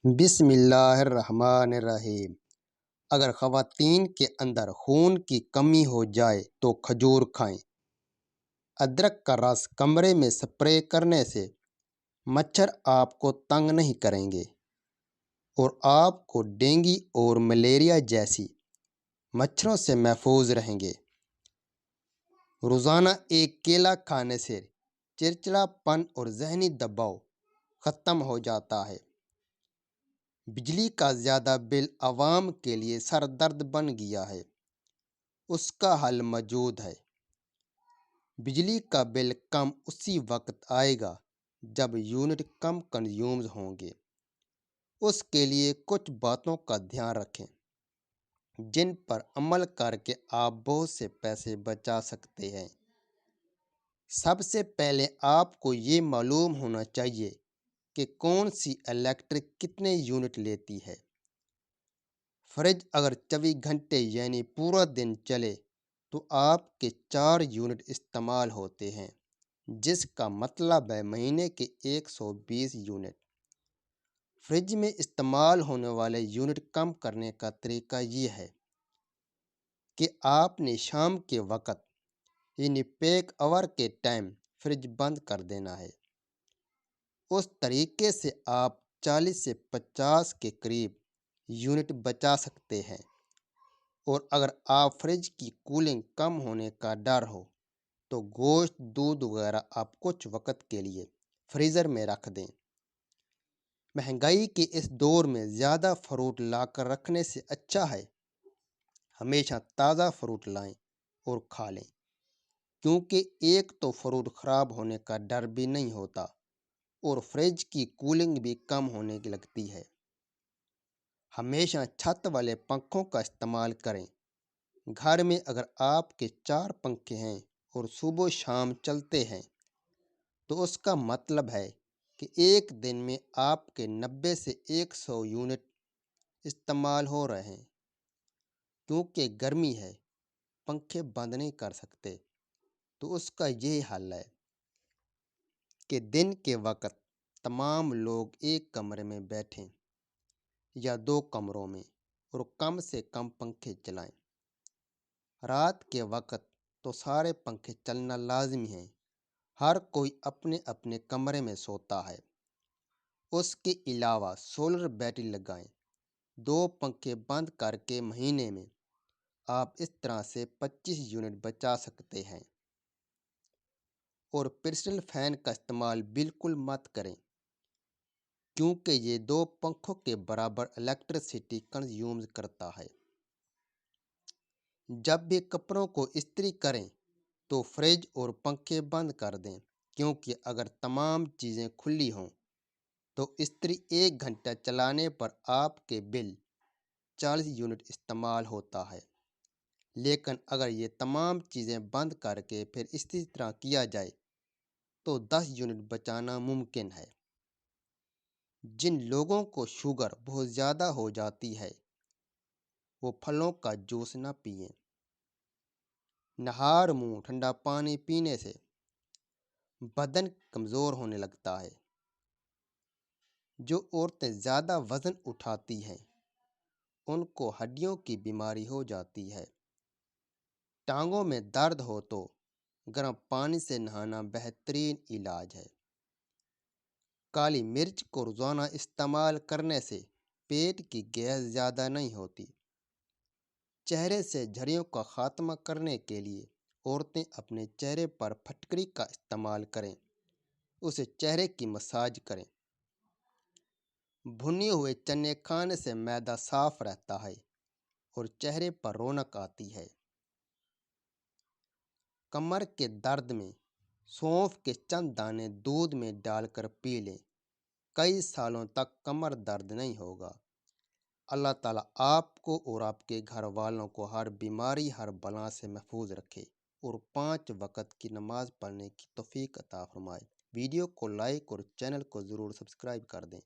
بسم اللہ الرحمن الرحیم۔ اگر خواتین کے اندر خون کی کمی ہو جائے تو کھجور کھائیں۔ ادرک کا رس کمرے میں سپرے کرنے سے مچھر آپ کو تنگ نہیں کریں گے اور آپ کو ڈینگی اور ملیریا جیسی مچھروں سے محفوظ رہیں گے۔ روزانہ ایک کیلا کھانے سے چڑچڑا پن اور ذہنی دباؤ ختم ہو جاتا ہے۔ بجلی کا زیادہ بل عوام کے لیے سر درد بن گیا ہے۔ اس کا حل موجود ہے۔ بجلی کا بل کم اسی وقت آئے گا جب یونٹ کم کنزیوم ہوں گے۔ اس کے لیے کچھ باتوں کا دھیان رکھیں جن پر عمل کر کے آپ بہت سے پیسے بچا سکتے ہیں۔ سب سے پہلے آپ کو یہ معلوم ہونا چاہیے کہ کون سی الیکٹرک کتنے یونٹ لیتی ہے۔ فریج اگر 24 گھنٹے یعنی پورا دن چلے تو آپ کے 4 یونٹ استعمال ہوتے ہیں، جس کا مطلب ہے مہینے کے 120 یونٹ۔ فریج میں استعمال ہونے والے یونٹ کم کرنے کا طریقہ یہ ہے کہ آپ نے شام کے وقت یعنی پیک آور کے ٹائم فریج بند کر دینا ہے۔ اس طریقے سے آپ 40 سے 50 کے قریب یونٹ بچا سکتے ہیں۔ اور اگر آپ فریج کی کولنگ کم ہونے کا ڈر ہو تو گوشت، دودھ وغیرہ آپ کچھ وقت کے لیے فریزر میں رکھ دیں۔ مہنگائی کے اس دور میں زیادہ فروٹ لا کر رکھنے سے اچھا ہے ہمیشہ تازہ فروٹ لائیں اور کھا لیں، کیونکہ ایک تو فروٹ خراب ہونے کا ڈر بھی نہیں ہوتا اور فریج کی کولنگ بھی کم ہونے لگتی ہے۔ ہمیشہ چھت والے پنکھوں کا استعمال کریں۔ گھر میں اگر آپ کے 4 پنکھے ہیں اور صبح و شام چلتے ہیں تو اس کا مطلب ہے کہ ایک دن میں آپ کے 90 سے 100 یونٹ استعمال ہو رہے ہیں۔ کیونکہ گرمی ہے، پنکھے بند نہیں کر سکتے، تو اس کا یہی حل ہے کہ دن کے وقت تمام لوگ ایک کمرے میں بیٹھیں یا 2 کمروں میں اور کم سے کم پنکھے چلائیں۔ رات کے وقت تو سارے پنکھے چلنا لازمی ہے۔ ہر کوئی اپنے اپنے کمرے میں سوتا ہے۔ اس کے علاوہ سولر بیٹری لگائیں۔ 2 پنکھے بند کر کے مہینے میں آپ اس طرح سے 25 یونٹ بچا سکتے ہیں۔ اور پرسنل فین کا استعمال بالکل مت کریں، کیونکہ یہ 2 پنکھوں کے برابر الیکٹرسٹی کنزیوم کرتا ہے۔ جب بھی کپڑوں کو استری کریں تو فریج اور پنکھے بند کر دیں، کیونکہ اگر تمام چیزیں کھلی ہوں تو استری 1 گھنٹہ چلانے پر آپ کے بل 40 یونٹ استعمال ہوتا ہے۔ لیکن اگر یہ تمام چیزیں بند کر کے پھر اسی طرح کیا جائے تو 10 یونٹ بچانا ممکن ہے۔ جن لوگوں کو شوگر بہت زیادہ ہو جاتی ہے وہ پھلوں کا جوس نہ پئیں۔ نہار منہ ٹھنڈا پانی پینے سے بدن کمزور ہونے لگتا ہے۔ جو عورتیں زیادہ وزن اٹھاتی ہیں ان کو ہڈیوں کی بیماری ہو جاتی ہے۔ ٹانگوں میں درد ہو تو گرم پانی سے نہانا بہترین علاج ہے۔ کالی مرچ کو روزانہ استعمال کرنے سے پیٹ کی گیس زیادہ نہیں ہوتی۔ چہرے سے جھریوں کا خاتمہ کرنے کے لیے عورتیں اپنے چہرے پر پھٹکری کا استعمال کریں، اسے چہرے کی مساج کریں۔ بھنے ہوئے چنے کھانے سے معدہ صاف رہتا ہے اور چہرے پر رونق آتی ہے۔ کمر کے درد میں سونف کے چند دانے دودھ میں ڈال کر پی لیں، کئی سالوں تک کمر درد نہیں ہوگا۔ اللہ تعالیٰ آپ کو اور آپ کے گھر والوں کو ہر بیماری، ہر بلا سے محفوظ رکھے اور 5 وقت کی نماز پڑھنے کی توفیق عطا فرمائے۔ ویڈیو کو لائک اور چینل کو ضرور سبسکرائب کر دیں۔